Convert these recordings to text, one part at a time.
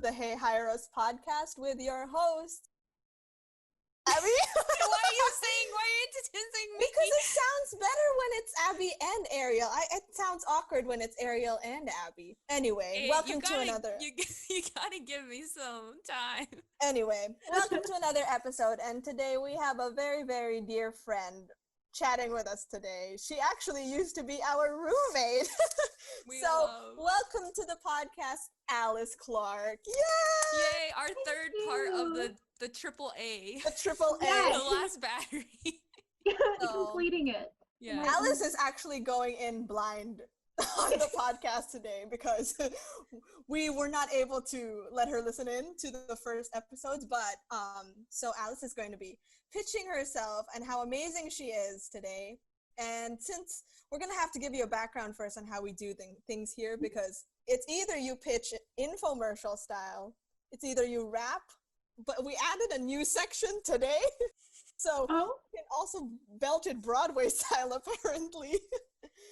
the Hey Hire Us podcast with your host, Abby. Why are you introducing me? Because it sounds better when it's Abby and Ariel. It sounds awkward when it's Ariel and Abby. Anyway, Hey, welcome to another. You gotta give me some time. Anyway, welcome to another episode. And today we have a very, very dear friend chatting with us today. She actually used to be our roommate. Welcome to the podcast, Alice Clark. Yay! Yay! Our third part of the triple A. The triple A. Yes. The last battery. Completing it. Yeah. Alice is actually going in blind on the podcast today because we were not able to let her listen in to the first episodes, but so Alice is going to be pitching herself and how amazing she is today. And since we're going to have to give you a background first on how we do things here, because it's either you pitch infomercial style, it's either you rap, but we added a new section today. So you can also belt it Broadway style, apparently.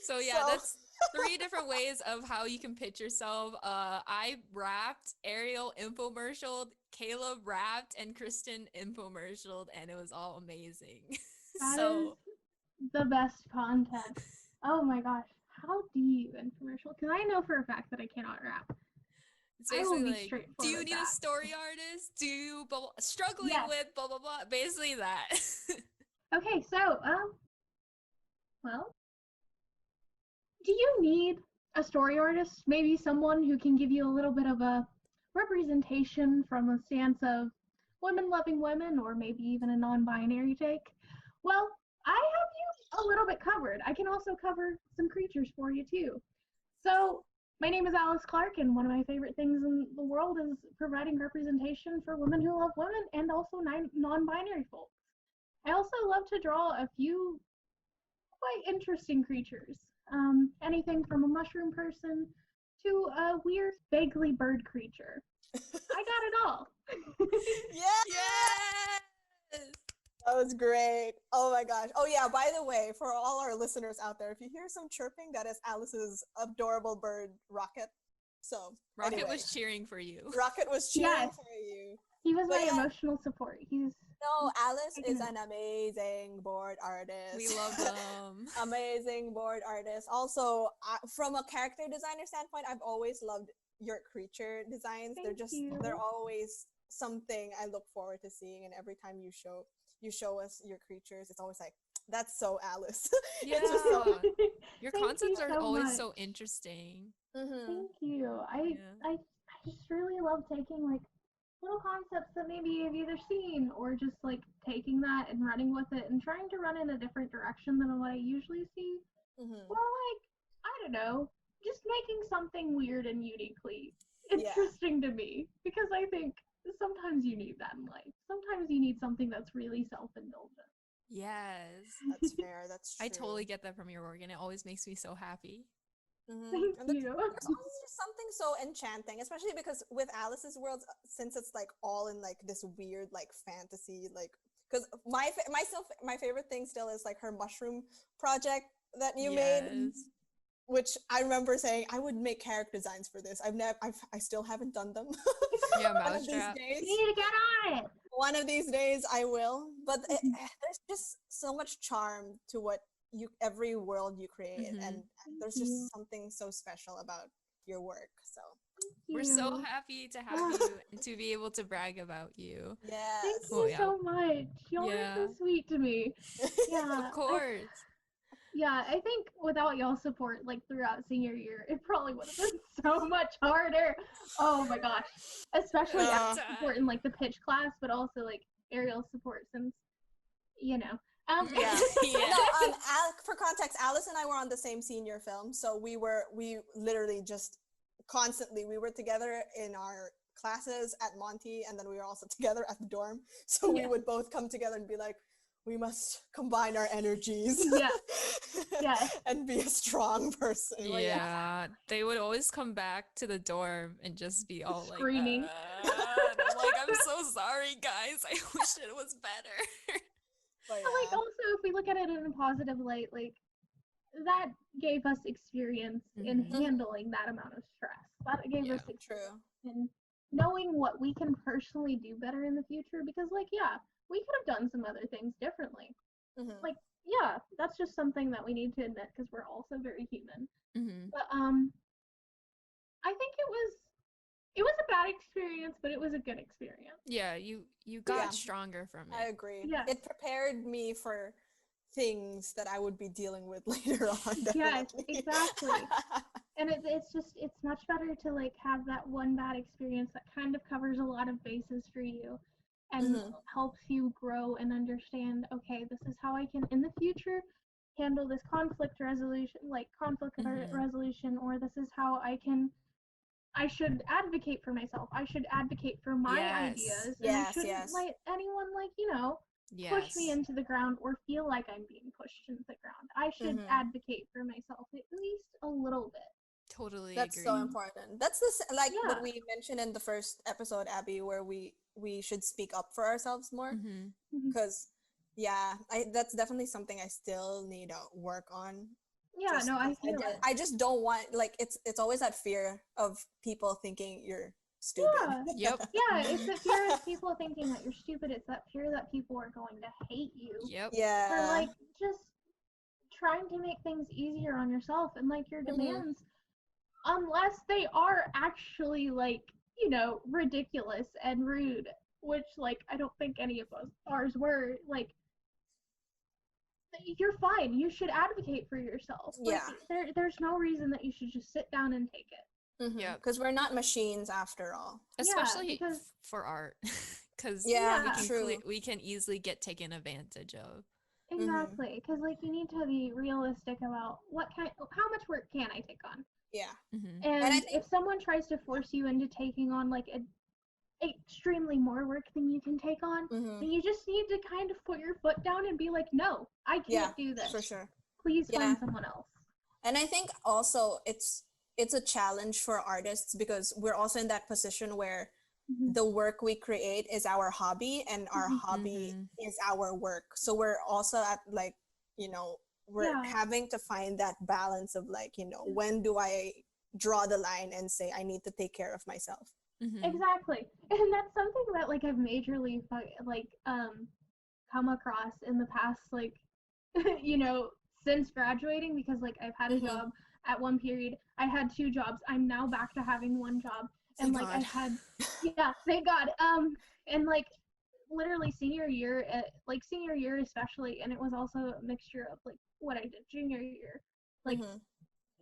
So yeah, that's 3 different ways of how you can pitch yourself. I rapped, Ariel infomercialed, Caleb rapped, and Kristen infomercialed, and it was all amazing. That is the best content. Oh my gosh. How do you infomercial? Because I know for a fact that I cannot rap. It's basically like, do you straightforward need a story artist? Do you struggling Yes. with blah blah blah? Basically that. Okay, so well, do you need a story artist? Maybe someone who can give you a little bit of a representation from a stance of women loving women, or maybe even a non-binary take? Well, I have you a little bit covered. I can also cover some creatures for you too. So my name is Alice Clark, and one of my favorite things in the world is providing representation for women who love women and also non-binary folks. I also love to draw a few quite interesting creatures. Anything from a mushroom person to a weird, vaguely bird creature. I got it all. Yes! That was great. Oh my gosh. Oh yeah, by the way, for all our listeners out there, if you hear some chirping, that is Alice's adorable bird, Rocket. So Rocket anyway. was cheering for you. Rocket was cheering Yes. for you. He was my emotional support. No, Alice is an amazing board artist. We love them. Amazing board artist. Also, from a character designer standpoint, I've always loved your creature designs. They're always something I look forward to seeing, and every time you show us your creatures, it's always like, that's so Alice. Yeah. It's just Your Thank concepts you are so always much. so interesting. Thank you. I just really love taking like little concepts that maybe you've either seen or just like taking that and running with it and trying to run in a different direction than what I usually see. Or like, I don't know, just making something weird and uniquely interesting to me, because I think sometimes you need that in life. Sometimes you need something that's really self-indulgent. Yes. That's fair. That's true. I totally get that from your work, and it always makes me so happy. Thank you. There's always just something so enchanting, especially because with Alice's world, since it's like all in like this weird like fantasy, like, because my favorite thing still is like her mushroom project that you made, which I remember saying I would make character designs for this. I still haven't done them. Yeah, One of these days. You need to get on it. One of these days I will. But there's just so much charm to what every world you create, and there's just something so special about your work. So we're so happy to have you and to be able to brag about you. Yes. Thank you so much. Y'all are so sweet to me. Yeah, of course. I think without y'all's support, like throughout senior year, it probably would have been so much harder. Oh my gosh. Especially support in like the pitch class, but also like Ariel's support, since, you know. For context, Alice and I were on the same senior film, so we literally just constantly, we were together in our classes at Monty, and then we were also together at the dorm, so we would both come together and be like, we must combine our energies and be a strong person. They would always come back to the dorm and just be all screaming. I'm so sorry guys, I wish it was better. But like, also, if we look at it in a positive light, like, that gave us experience in handling that amount of stress. That gave us experience in knowing what we can personally do better in the future, because like, yeah, we could have done some other things differently. Mm-hmm. Like, yeah, that's just something that we need to admit because we're also very human. Mm-hmm. But I think it was a bad experience, but it was a good experience. Yeah, you got Yeah. stronger from I it. agree. Yeah. It prepared me for things that I would be dealing with later on. Yes, Definitely. exactly. And it's much better to like have that one bad experience that kind of covers a lot of bases for you and Mhm. helps you grow and understand, okay, this is how I can in the future handle this conflict Mhm. resolution, or this is how I should advocate for myself. I should advocate for my Yes. ideas, and I Yes, shouldn't yes. let anyone push me Yes. into the ground or feel like I'm being pushed into the ground. I should Mhm. advocate for myself at least a little bit. Totally That's so agree. important. That's this like what Yeah. we mentioned in the first episode, Abby, where we should speak up for ourselves more. Mhm. Mhm. Because yeah, I that's definitely something I still need to work on. Yeah, Just no, I because feel it. I just don't want like it's always that fear of people thinking you're stupid. Yeah. Yep. Yeah, it's Mhm. that fear of people thinking that you're stupid. It's that fear that people are going to hate you Yep. for Yeah. like just trying to make things easier on yourself and like your Mhm. demands, unless they are actually like, ridiculous and rude, which like I don't think any of us ours were. Like, you're fine. You should advocate for yourself. Like, Yeah. there's no reason that you should just sit down and take it. Mhm. Yep. Because we're not machines after all. Yeah, Especially because for art, because Yeah, yeah, true. we can easily get taken advantage of. Mhm. exactly. Because like you need to be realistic about how much work can I take on. Yeah. Mhm. And I And think if someone tries to force you into taking on like a extremely more work than you can take on, mhm. then you just need to kind of put your foot down and be like, no, I Yeah, can't do this. for sure. Please Yeah. find someone else. And I think also it's a challenge for artists because we're also in that position where Mhm. the work we create is our hobby and our Mhm. hobby Mhm. is our work. So we're also at like, you know, we're Yeah. having to find that balance of like, when do I draw the line and say I need to take care of myself? Mhm. Exactly. And that's something that like I've majorly come across in the past, like, you know, since graduating, because like I've had a Mm-hmm. job at one period. I had two jobs. I'm now back to having one job. And Thank like God. I've had, yeah, thank God. And like literally senior year especially, and it was also a mixture of like what I did junior year. Like Mm-hmm.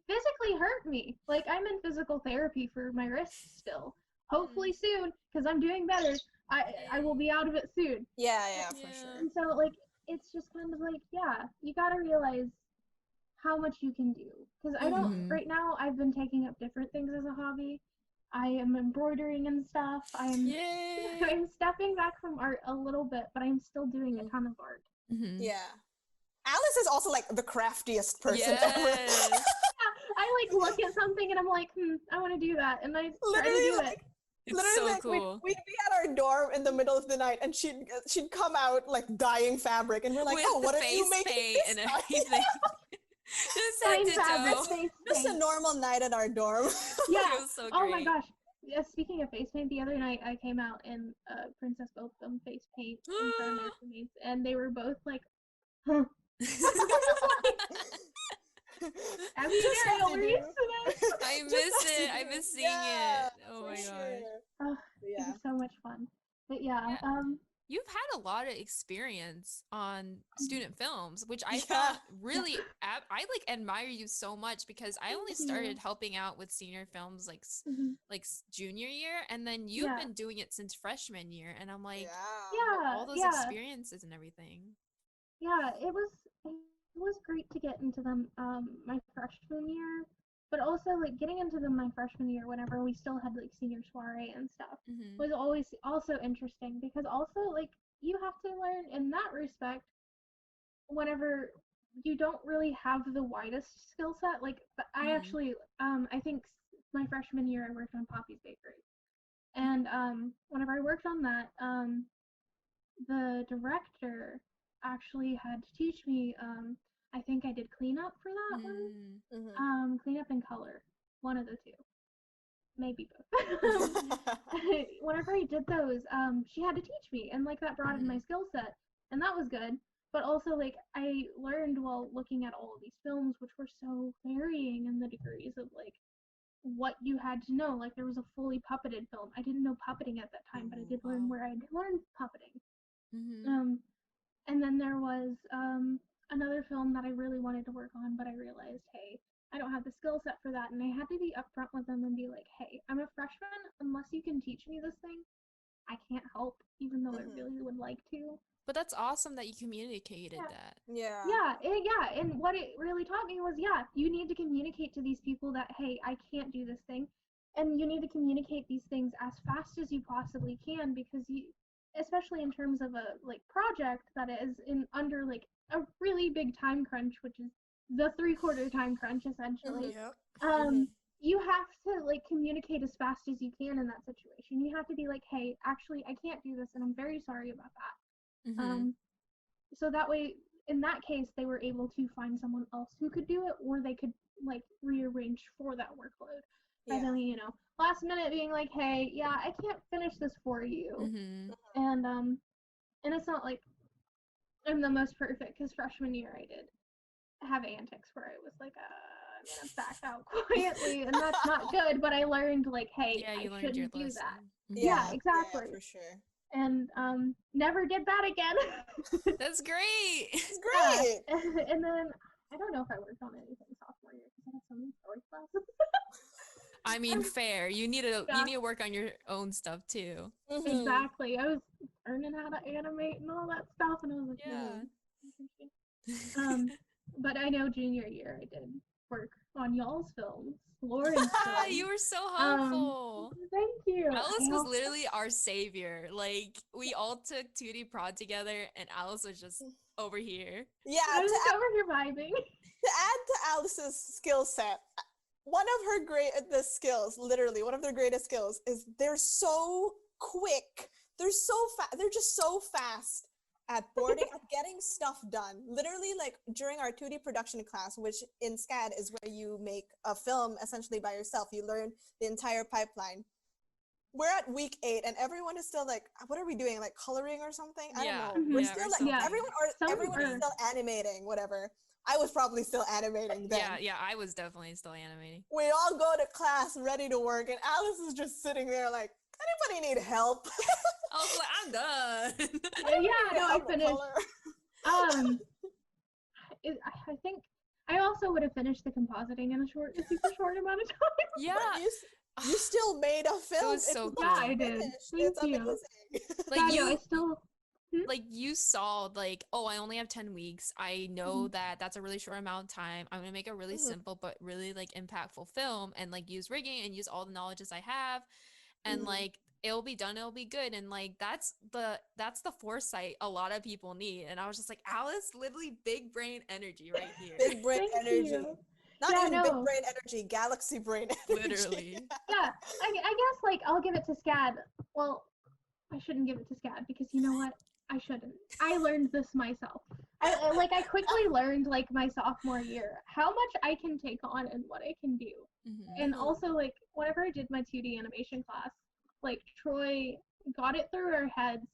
physically hurt me. Like I'm in physical therapy for my wrists still. Mm. Hopefully soon, because I'm doing better. I will be out of it soon. Yeah, for Yeah. sure. And so like it's just kind of like, yeah, you gotta realize how much you can do. Because I don't Mhm. right now I've been taking up different things as a hobby. I am embroidering and stuff. Yay. I'm stepping back from art a little bit, but I'm still doing a Mm. ton of art. Mhm. Yeah. Alice is also like the craftiest person ever. Yes. I like look at something and I'm like, I want to do that, and I try to literally do it. like It's literally so like cool. we'd be at our dorm in the middle of the night and she'd come out like dyeing fabric and we're like, With oh, the what are you face making paint this and time? everything. Just head Plain to fabric, toe. face Just a paint. normal night at our dorm. Yeah. It was so Oh my great. gosh. Yeah, speaking of face paint, the other night I came out in Princess Gotham face paint in front of my roommates, and they were both like, huh. Abby and Just Ariel as were you used to this. do. I Just miss as you it. I do. miss seeing Yeah, it. Oh for my gosh. sure. Oh, it Yeah. was so much fun. But yeah, Yeah. You've had a lot of experience on student films, which I Yeah. found really I like admire you so much because I only thank you. started helping out with senior films like Mhm. junior year, and then you've Yeah. been doing it since freshman year, and I'm like Yeah. all those Yeah. experiences and everything. Yeah, it was great to get into them my freshman year, but also like getting into them my freshman year whenever we still had like senior soiree and stuff Mhm. was always also interesting, because also like you have to learn in that respect whenever you don't really have the widest skill set. Like I Mhm. actually I think my freshman year I worked on Poppy's Bakery. And whenever I worked on that, the director actually had to teach me. I think I did cleanup for that one. Mm. Mm-hmm. Cleanup and color, one of the two. maybe both. Whenever I did those, she had to teach me, and like that broadened my skill set, and that was good. But also, like, I learned while looking at all of these films, which were so varying in the degrees of like what you had to know. Like, there was a fully puppeted film. I didn't know puppeting at that time, but I did learn where I learned puppeting. And then there was another film that I really wanted to work on, but I realized, hey, I don't have the skill set for that, and I had to be upfront with them and be like, hey, I'm a freshman. Unless you can teach me this thing, I can't help, even though I really would like to. But that's awesome that you communicated that. Yeah, and what it really taught me was, you need to communicate to these people that, hey, I can't do this thing, and you need to communicate these things as fast as you possibly can, because you, especially in terms of a like project that is in under like a really big time crunch, which is the 3/4 time crunch essentially. You have to like communicate as fast as you can in that situation. You have to be like, hey, actually, I can't do this, and I'm very sorry about that. So that way, in that case, they were able to find someone else who could do it, or they could like rearrange for that workload. Rather than, last minute being like, hey, I can't finish this for you. And it's not like I'm the most perfect, because freshman year I did have antics where I was like, I'm gonna back out quietly, and that's not good. But I learned like, hey, I shouldn't do that. Yeah, exactly. Yeah, for sure. And never did that again. That's great. It's great. And then I don't know if I worked on anything sophomore year because I had so many story classes. I mean, fair. You need to work on your own stuff too. Exactly. I was learning how to animate and all that stuff, and I was like, but I know junior year I did work on y'all's films. Lauren's film. You were so helpful. Thank you. Alice was literally our savior. Like, we all took 2D prod together, and Alice was just over here. Yeah, I was over here vibing. To add to Alice's skill set, one of her greatest skills, literally one of their greatest skills, is they're so quick. They're so fast. They're just so fast at boarding, at getting stuff done. Literally, like during our 2D production class, which in SCAD is where you make a film essentially by yourself. You learn the entire pipeline. We're at week 8 and everyone is still like, what are we doing? Like coloring or something? I don't know. We're still like, everyone is still animating, whatever. I was probably still animating then. Yeah, I was definitely still animating. We all go to class ready to work, and Alice is just sitting there like, anybody need help? I was like, I'm done. I finished. I think I also would have finished the compositing in a super short amount of time. Yeah. But you still made a film. It was so cool. Yeah, I did. Thank you. Like I still. Like you saw, like, oh, I only have 10 weeks. I know that that's a really short amount of time. I'm gonna make a really simple but really like impactful film, and like use rigging and use all the knowledges I have, and like it'll be done, it'll be good. And like that's the foresight a lot of people need. And I was just like, Alice, literally big brain energy right here. Big brain energy. Not even big brain energy, galaxy brain energy. Literally. Yeah, I guess like I'll give it to SCAD. Well, I shouldn't give it to SCAD because you know what? I shouldn't. I learned this myself. I quickly learned like my sophomore year how much I can take on and what I can do. And also like whenever I did my 2D animation class, like Troy got it through our heads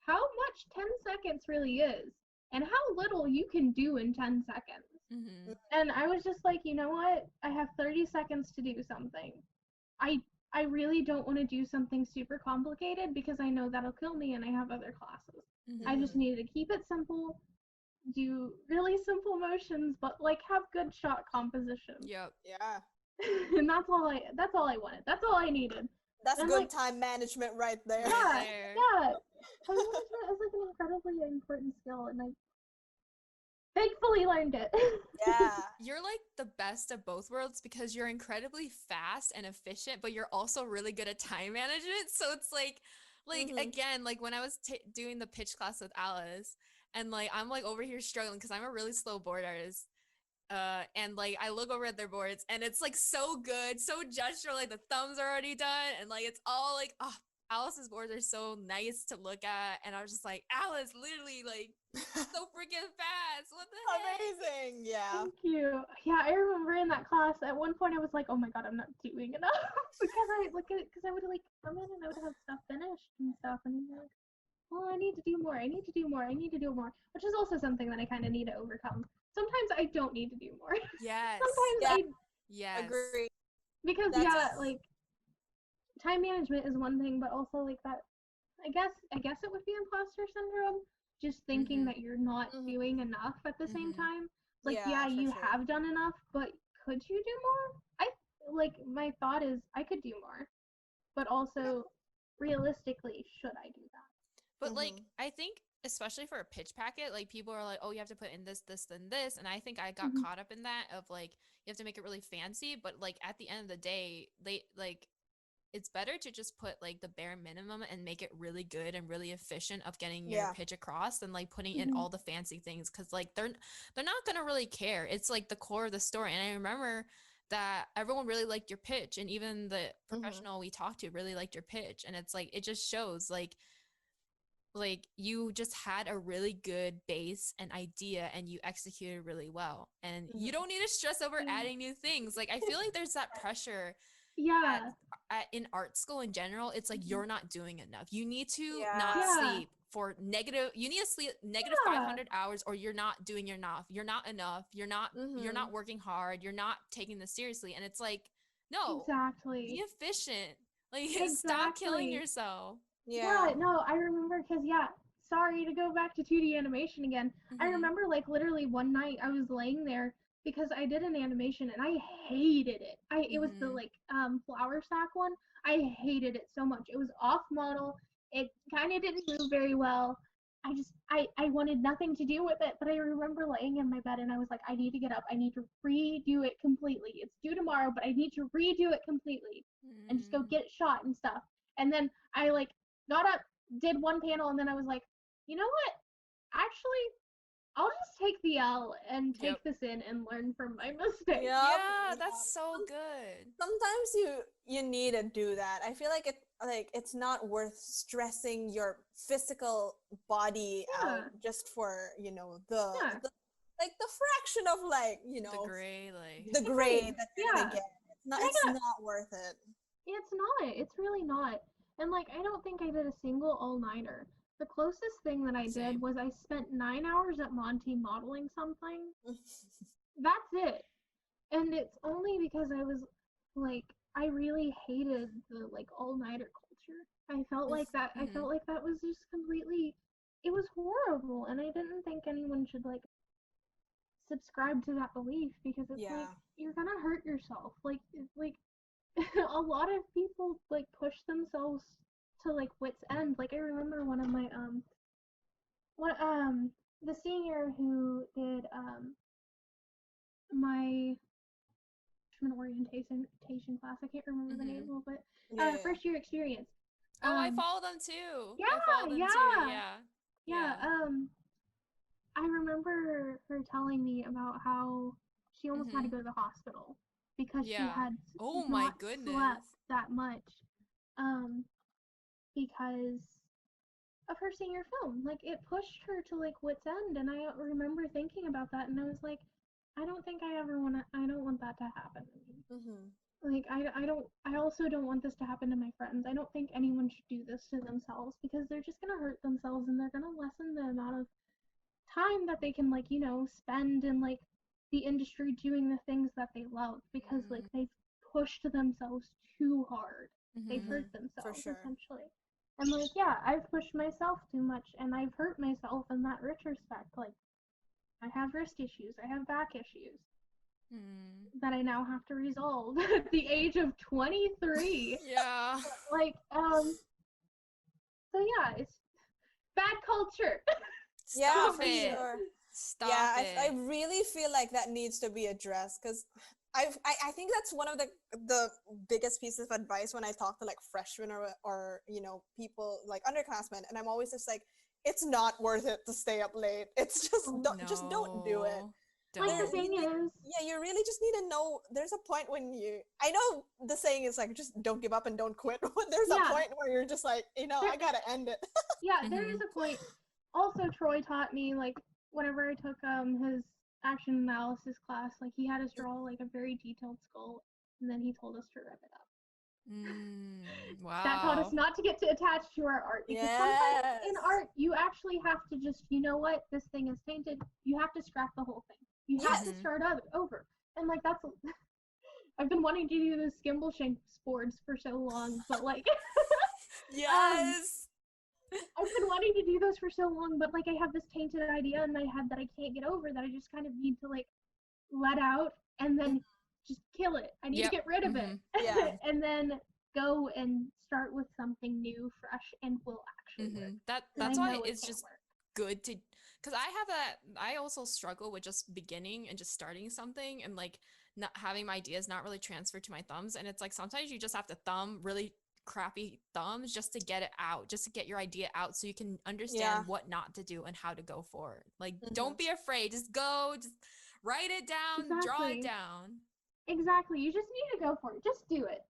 how much 10 seconds really is and how little you can do in 10 seconds. And I was just like, you know what? I have 30 seconds to do something. I really don't want to do something super complicated because I know that'll kill me and I have other classes. I just needed to keep it simple, do really simple motions, but like have good shot composition. Yep. Yeah. And that's all I wanted. That's all I needed. That's and good time management right there. Yeah. Time management is like an incredibly important skill, and I thankfully learned it. Yeah. You're like the best of both worlds because you're incredibly fast and efficient, but you're also really good at time management. So it's like again, like when I was doing the pitch class with Alice, and like I'm like over here struggling because I'm a really slow board artist. And like I look over at their boards and it's like so good, so gestural, like the thumbs are already done, and like it's all like, Alice's boards are so nice to look at, and I was just like, Alice, literally, like, so freaking fast. What the heck? Amazing. Yeah. Thank you. Yeah, I remember in that class, at one point I was like, oh my god, I'm not doing enough. Because I look at it, because I would like come in and I would have stuff finished and stuff, and I'm like, well, I need to do more. I need to do more. I need to do more. Which is also something that I kind of need to overcome. Sometimes I don't need to do more. Yes. Sometimes Yeah. Yes. Agree. because That's- yeah, like time management is one thing, but also like that. I guess it would be imposter syndrome. Just thinking Mhm. that you're not Mhm. doing enough at the same Mhm. time. Like, Yeah, for you sure. have done enough, but could you do more? My thought is I could do more, but also realistically, should I do that? But like, Mhm. I think especially for a pitch packet, like people are like, oh, you have to put in this, this, and this. And I think I got Mhm. caught up in that of like, you have to make it really fancy. But like at the end of the day, they like, it's better to just put like the bare minimum and make it really good and really efficient of getting your Yeah. pitch across than like putting in Mhm. all the fancy things. Cause like they're not gonna really care. It's like the core of the story. And I remember that everyone really liked your pitch, and even the professional we talked to really liked your pitch. And it's like, it just shows like you just had a really good base and idea, and you executed really well, and you Mhm. don't need to stress over Yeah. adding new things. Like I feel like there's that pressure Yeah. in art school in general. It's like, Mhm. you're not doing enough. You need to Yeah. not Yeah. sleep for you need to sleep negative Yeah. 500 hours, or you're not doing enough. You're not enough. You're not Mhm. working hard. You're not taking this seriously. And it's like, no, be Exactly. efficient. Like stop killing Exactly. yourself. Yeah. Yeah, no, I remember because, sorry to go back to 2D animation again. I Mhm. remember, like, literally one night I was laying there because I did an animation and I hated it. It was the, Mhm. like, flower sack one. I hated it so much. It was off model. It kind of didn't move very well. I wanted nothing to do with it, but I remember laying in my bed and I was like, I need to get up. I need to redo it completely. It's due tomorrow, but I need to redo it completely and just go Mm. get it shot and stuff. And then I, like, got up, did one panel, and then I was like, you know what? Actually, I'll just take the L and Yep. take this in and learn from my mistake. Yup. Yeah, Yup. that's so good. Sometimes you need to do that. I feel like it's not worth stressing your physical body out Yeah, just for yeah, the fraction of The gray, like, the grade agreed. that you're Yeah, gonna get. and It's not worth it. it's not. It's really not. And, like, I don't think I did a single all-nighter. The closest thing that I did same. was I spent 9 hours at Monty modeling something. That's it. And it's only because I was like, I really hated the, like, all-nighter culture. I Mhm. felt like that was just completely, it was horrible, and I didn't think anyone should, like, subscribe to that belief because it's like Yeah. you're gonna hurt yourself. Like a lot of people, like, push themselves to, like, wit's end. Like, I remember one of my what the senior who did my freshman orientation class. I can't remember the name Mhm. of it. Yeah. First year experience. Oh, I Um, follow them too. I follow yeah, them too. yeah, Yeah. yeah. Yeah. I remember her telling me about how she almost had to Mhm. go to the hospital because she Yeah. had Oh my not slept goodness. that much. Um, because of her senior film. Like, it pushed her to, like, wit's end, and I remember thinking about that, and I was like, I don't want that to happen to me. Mhm. Like, I also don't want this to happen to my friends. I don't think anyone should do this to themselves because they're just gonna hurt themselves and they're gonna lessen the amount of time that they can, like, spend in, like, the industry doing the things that they love because, like, Mm. they've pushed themselves too hard. They've Mhm. hurt For themselves sure. essentially. And, like, yeah, I've pushed myself too much and I've hurt myself in that retrospect. Like, I have wrist issues, I have back issues Mm. that I now have to resolve at the age of 23. Yeah. Like, so yeah, it's bad culture. Yeah, Stop Don't for need it. it. sure. Stop Yeah, I it. really feel like that needs to be addressed because I think that's one of the biggest pieces of advice when I talk to like freshmen or people like underclassmen, and I'm always just like, it's not worth it to stay up late. It's just Oh, just don't do it. No. Like the thing is, yeah, you really just need to know. There's a point when I know the saying is like, just don't give up and don't quit. But there's a point where you're just like, I gotta end it. Yeah, there is a point. Also, Troy taught me, like, whenever I took his action analysis class, like, he had us draw like a very detailed skull, and then he told us to rip it up. Wow. That taught us not to get too attached to our art, because sometimes in art you actually have to just, you know what, this thing is tainted. You have to scrap the whole thing. You have to start over. And like that's I've been wanting to do the skimble shanks boards for so long, but like yes. I've been wanting to do those for so long, but like I have this tainted idea in my head that I can't get over, that I just kind of need to like let out and then just kill it. I need to get rid of it. Yeah. And then go and start with something new, fresh, and will actually work. That's why it's just good to, because I also struggle with just beginning and just starting something and like not having my ideas not really transfer to my thumbs. And it's like sometimes you just have to thumb really crappy thumbs just to get it out, just to get your idea out so you can understand what not to do and how to go forward. Like don't be afraid, just go, just write it down, draw it down. Exactly. You just need to go for it. Just do it.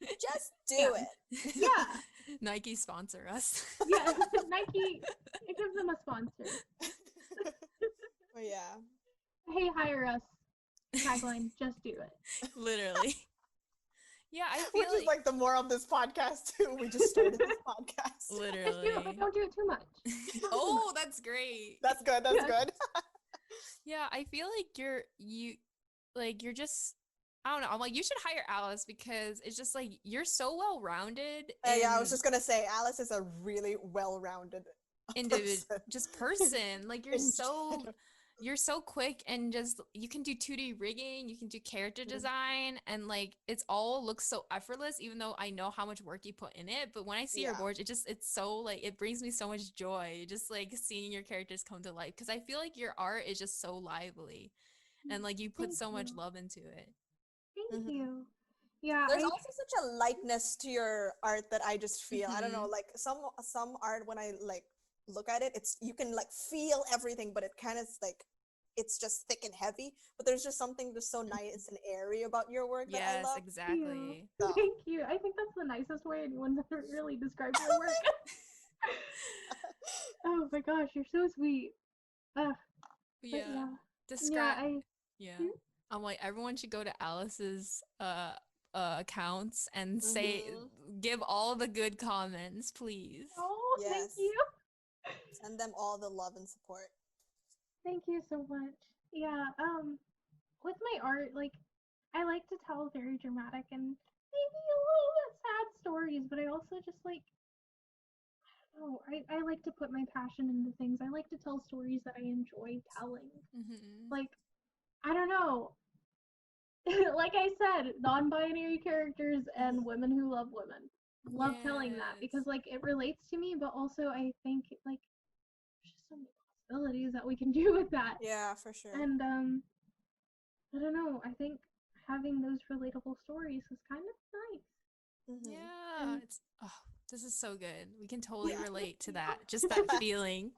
Just do it. Yeah. Nike sponsor us. Yeah, Nike, it gives them a sponsor. Oh yeah. Hey, hire us. Tagline, just do it. Literally. Yeah, I feel Which is like the moral of this podcast too. We just started this podcast. Literally. Just do it, but don't do it too much. Oh, that's great. That's good. That's good. Yeah, I feel like you're just, I don't know. I'm like, you should hire Alice because it's just like you're so well-rounded. Yeah, I was just gonna say Alice is a really well-rounded person. Like you're so quick and just you can do 2D rigging, you can do character design, and like it's all looks so effortless. Even though I know how much work you put in it, but when I see your boards, it's so like it brings me so much joy. Just like seeing your characters come to life because I feel like your art is just so lively, and like you put so much love into it. Thank you. Yeah, there's also such a lightness to your art that I just feel. I don't know, like some art when I like look at it, it's you can like feel everything, but it kind of like it's just thick and heavy. But there's just something just so nice and airy about your work that I love. Yes, exactly. So. Thank you. I think that's the nicest way anyone's ever really described your work. Oh my gosh, you're so sweet. Yeah. I'm like, everyone should go to Alice's accounts and give all the good comments, please. Oh, thank you. Send them all the love and support. Thank you so much. Yeah, with my art, like, I like to tell very dramatic and maybe a little bit sad stories, but I also just like, I like to put my passion into things. I like to tell stories that I enjoy telling. Like, I don't know. Like I said, non-binary characters and women who love women. Love telling that because like it relates to me, but also I think like there's just so many possibilities that we can do with that. Yeah, for sure. And I don't know. I think having those relatable stories is kind of nice. Yeah, this is so good. We can totally relate to that. Just that feeling,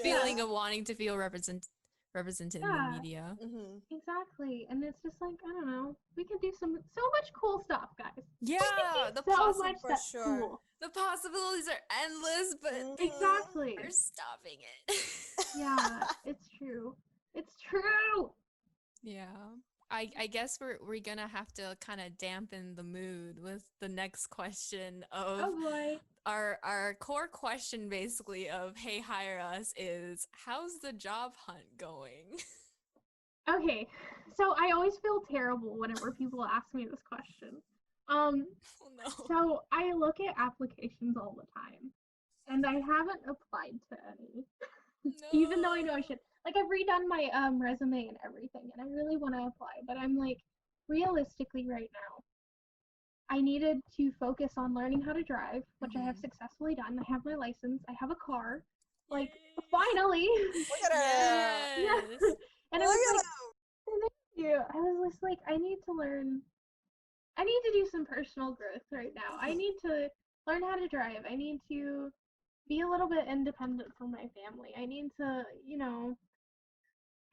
feeling of wanting to feel represented in the media. Exactly. And it's just like, I don't know, we can do so much cool stuff, guys. Yeah, the possibilities for sure. Cool. The possibilities are endless, but exactly, we're stopping it. Yeah, it's true. It's true. Yeah. I guess we're gonna have to kind of dampen the mood with the next question of our core question basically of hey, hire us is how's the job hunt going? Okay, so I always feel terrible whenever people ask me this question. Oh, no. So I look at applications all the time, and I haven't applied to any, even though I know I should. Like I've redone my resume and everything, and I really want to apply, but I'm like, realistically right now, I needed to focus on learning how to drive, which I have successfully done. I have my license. I have a car. Like, finally. Look at her. Yes. And I was like, thank you. I was just like, I need to do some personal growth right now. I need to learn how to drive. I need to be a little bit independent from my family. I need to,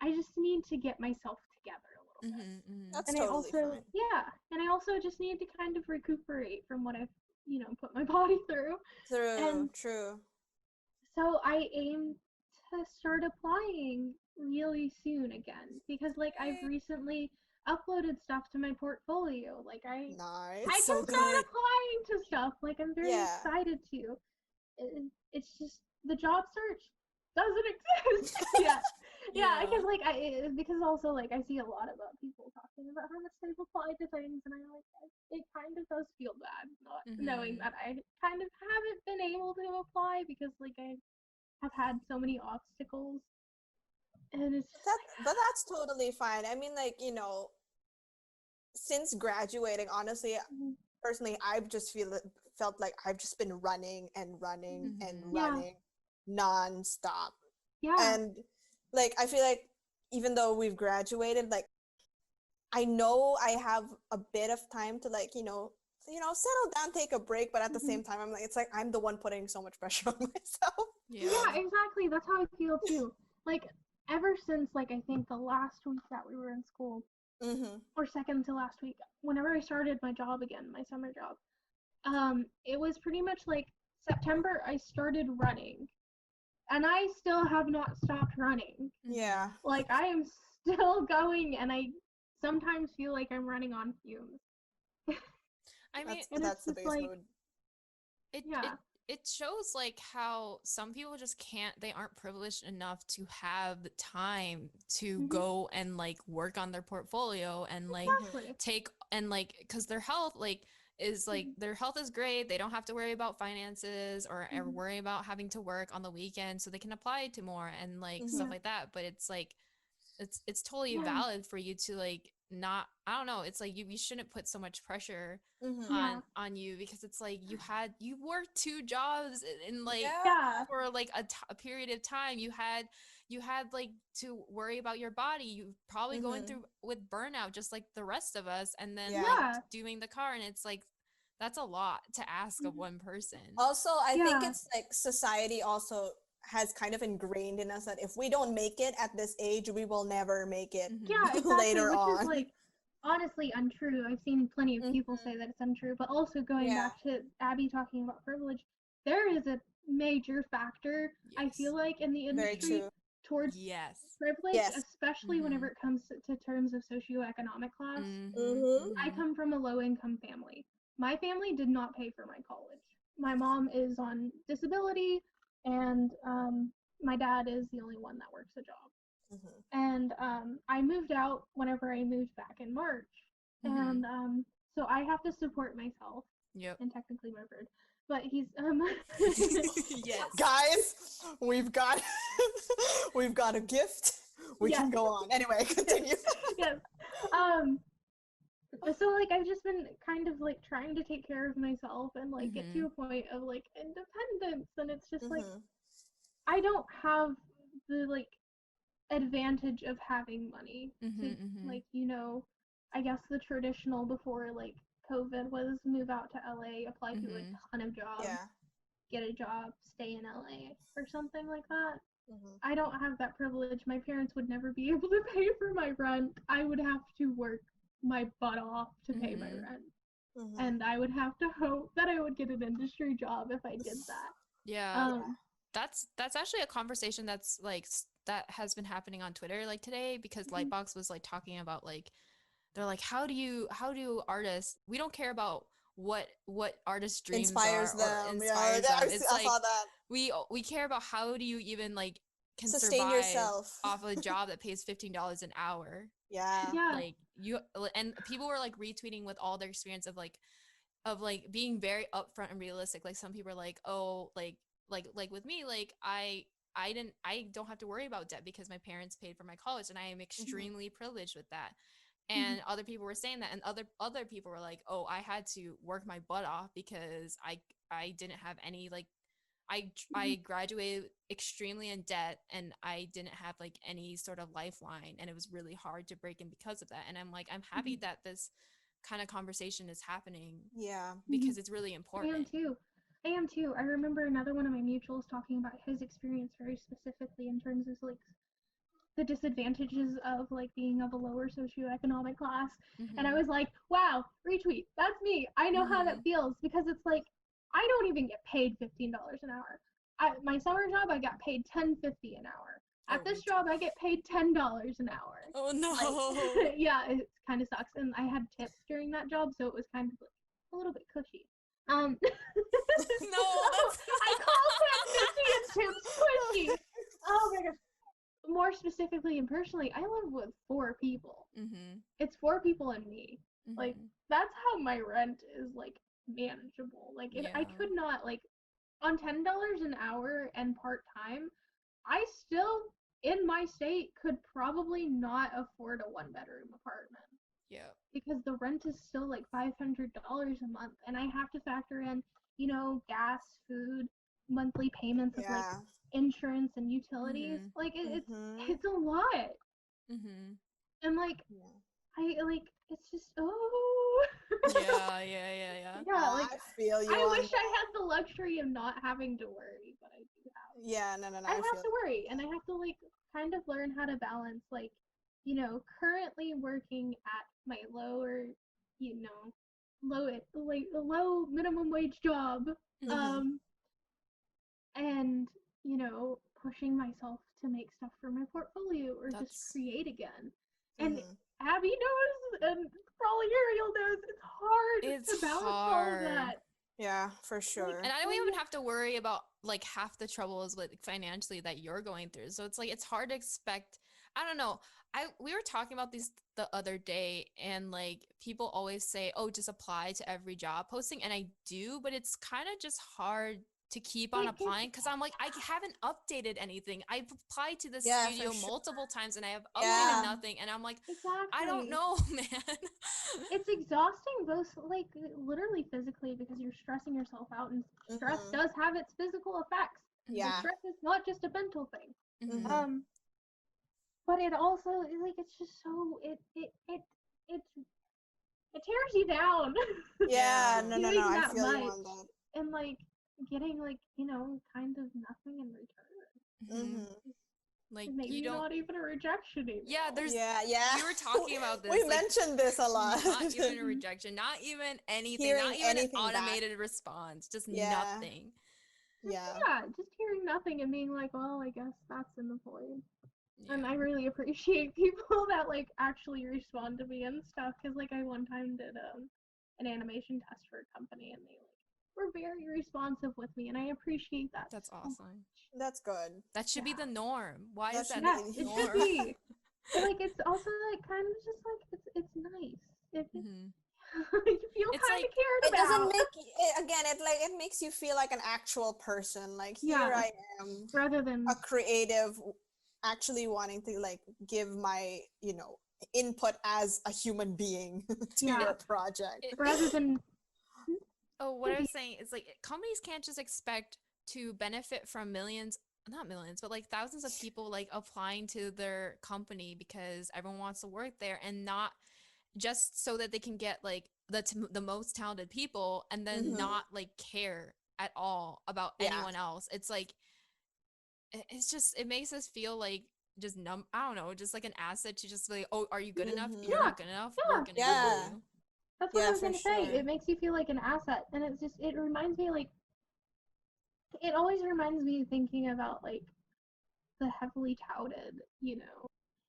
I just need to get myself together a little bit. That's And I totally also, fine. and I also just need to kind of recuperate from what I've, put my body through. And True. so I aim to start applying really soon again because like I've recently uploaded stuff to my portfolio. Like I Nice. can start applying to stuff. Like I'm very Yeah. excited to. It's just the job search doesn't exist yet. Yeah, because like because also like I see a lot about people talking about how much they've applied to things, and it kind of does feel bad not knowing that I kind of haven't been able to apply because like I have had so many obstacles, and it's just But that's totally fine. I mean, like, since graduating, honestly, personally, I've just felt like I've just been running and running and running nonstop. Yeah. And like I feel like even though we've graduated, like I know I have a bit of time to like, settle down, take a break, but at the same time it's like I'm the one putting so much pressure on myself. Yeah, exactly. That's how I feel too. Like ever since like I think the last week that we were in school, or second to last week, whenever I started my job again, my summer job, it was pretty much like September I started running, and I still have not stopped running. Yeah. Like I am still going, and I sometimes feel like I'm running on fumes. I mean, that's the biggest mood. It shows like how some people just can't, they aren't privileged enough to have the time to go and like work on their portfolio and like take and like because their health like is like their health is great, they don't have to worry about finances or worry about having to work on the weekend, so they can apply to more and like stuff like that. But it's like it's totally valid for you to like not, I don't know, it's like you shouldn't put so much pressure on you because it's like you worked 2 jobs in like for like a period of time. You had like to worry about your body, you probably going through with burnout just like the rest of us, and then like doing the car, and it's like that's a lot to ask of one person. Also, I think it's like society also has kind of ingrained in us that if we don't make it at this age, we will never make it later which on. Is like honestly untrue. I've seen plenty of people say that it's untrue, but also going back to Abby talking about privilege, there is a major factor I feel like in the industry towards privilege, especially whenever it comes to terms of socioeconomic class. I come from a low-income family. My family did not pay for my college. My mom is on disability, and my dad is the only one that works a job. And I moved out whenever I moved back in March, and so I have to support myself. And technically my bird, but he's yes, guys, we've got a gift. We can go on. Anyway, continue. Yes. So like I've just been kind of like trying to take care of myself and like get to a point of like independence, and it's just like I don't have the like advantage of having money to like I guess the traditional before like COVID was move out to LA, apply to a ton of jobs, get a job, stay in LA or something like that. I don't have that privilege. My parents would never be able to pay for my rent. I would have to work my butt off to pay my rent. And I would have to hope that I would get an industry job if I did that. That's actually a conversation that's like that has been happening on Twitter like today, because Lightbox was like talking about like they're like how do artists, we don't care about what artists' dreams inspires are them. or inspires them. It's I like saw that. we care about how do you even like can sustain survive yourself off a job that pays $15 an hour. Like you, and people were like retweeting with all their experience of like being very upfront and realistic. Like some people are like, oh, like with me, like I don't have to worry about debt because my parents paid for my college, and I am extremely privileged with that. And other people were saying that, and other people were like, oh, I had to work my butt off because I didn't have any like I graduated extremely in debt, and I didn't have like any sort of lifeline, and it was really hard to break in because of that. And I'm like, I'm happy that this kind of conversation is happening. Because it's really important. I am too. I remember another one of my mutuals talking about his experience very specifically in terms of like the disadvantages of like being of a lower socioeconomic class. And I Mhm. was like, wow, retweet, that's me. I know how that Mhm. feels, because it's like I don't even get paid $15 an hour. My summer job, I got paid $10.50 an hour. At Oh, this me too. job, I get paid $10 an hour. Oh no. Like, yeah, it kind of sucks. And I had tips during that job, so it was kind of like a little bit cushy. No, So that's I call $10.50 and tips cushy. Oh my gosh. More specifically and personally, I live with 4 people. Mhm. It's 4 people and me. Like, Mhm. that's how my rent is like manageable. Like, if I Yeah. could not, like, on $10 an hour and part time, I still, in my state, could probably not afford a 1-bedroom apartment, Yeah. because the rent is still like $500 a month, and I have to factor in, gas, food, monthly payments of like Yeah. insurance and utilities. Mhm. Like, Mm-hmm. it's a lot. Mhm. And like, Yeah. I like, it's just, oh. Yeah, yeah, yeah, yeah. Yeah, like, I feel you I on wish I that. had the luxury of not having to worry, but I do have. Yeah, no, no, no, I I have feel to worry, and I have to like kind of learn how to balance, like, currently working at my lower, you know, like a low minimum wage job, Mhm. um, and pushing myself to make stuff for my portfolio or just That's create again. And Mm-hmm. Abby knows, and probably Ariel knows, it's hard it's to balance all of hard. that. Yeah, for Like, sure. And I don't when even you have to worry about like half the troubles with financially that you're going through. So it's like it's hard to expect. I don't know. We were talking about these the other day, and like people always say, "Oh, just apply to every job posting," and I do, but it's kind of just hard to keep on it gets applying because I'm like I haven't updated anything. I've applied to the Yeah, for studio sure. multiple times and I have updated Yeah. nothing, and I'm like I don't exactly. know, man. It's exhausting, both like literally physically, because you're stressing yourself out, and stress Mm-hmm. does have its physical effects. So Yeah. Mhm. stress is not just a mental thing. Mhm. Mm-hmm. Um, but it also, like, it's just so it tears you down. Yeah, Yeah. no, no, no, Doing I that feel you much, on that. and like getting, like, kind of nothing in return. Mhm. Mm-hmm. Like you Maybe don't. not even a rejection Yeah, email. there's Yeah, yeah. we were talking about We this, like mentioned this a lot. not even a rejection, not even anything, Hearing not even an anything back. automated response, just Yeah, nothing. Just, yeah. yeah, just hearing nothing and being like, well, I guess that's in the void. And Yeah. I really appreciate people that like actually respond to me and stuff, because like I one time did an animation test for a company, and they like were very responsive with me, and I appreciate that That's so awesome. much. That's good. That should be Yeah. the norm. Why That is should that be Yes, not the it should norm? be. And like it's also like kind of just like it's nice. It's Mhm. you feel It's kind like of cared it doesn't about. make it, again, it makes you feel like an actual person. Like here Yeah, I am, rather a than creative, actually wanting to like give my, input as a human being to yeah, your project. it, rather than oh, what I was saying is like companies can't just expect to benefit from millions, not millions, but like thousands of people like applying to their company because everyone wants to work there, and not just so that they can get like the most talented people and then Hmm. not like care at all about Yeah. anyone else. It's like it's just it makes us feel like just I don't know, just like an asset to just like, oh, are you good enough? You're yeah, Hmm. not good enough. We're yeah, gonna that's kill what Yeah. you. that's what I Yeah, was for gonna say. sure. It makes you feel like an asset, and it reminds me, like, it always reminds me thinking about like the heavily touted,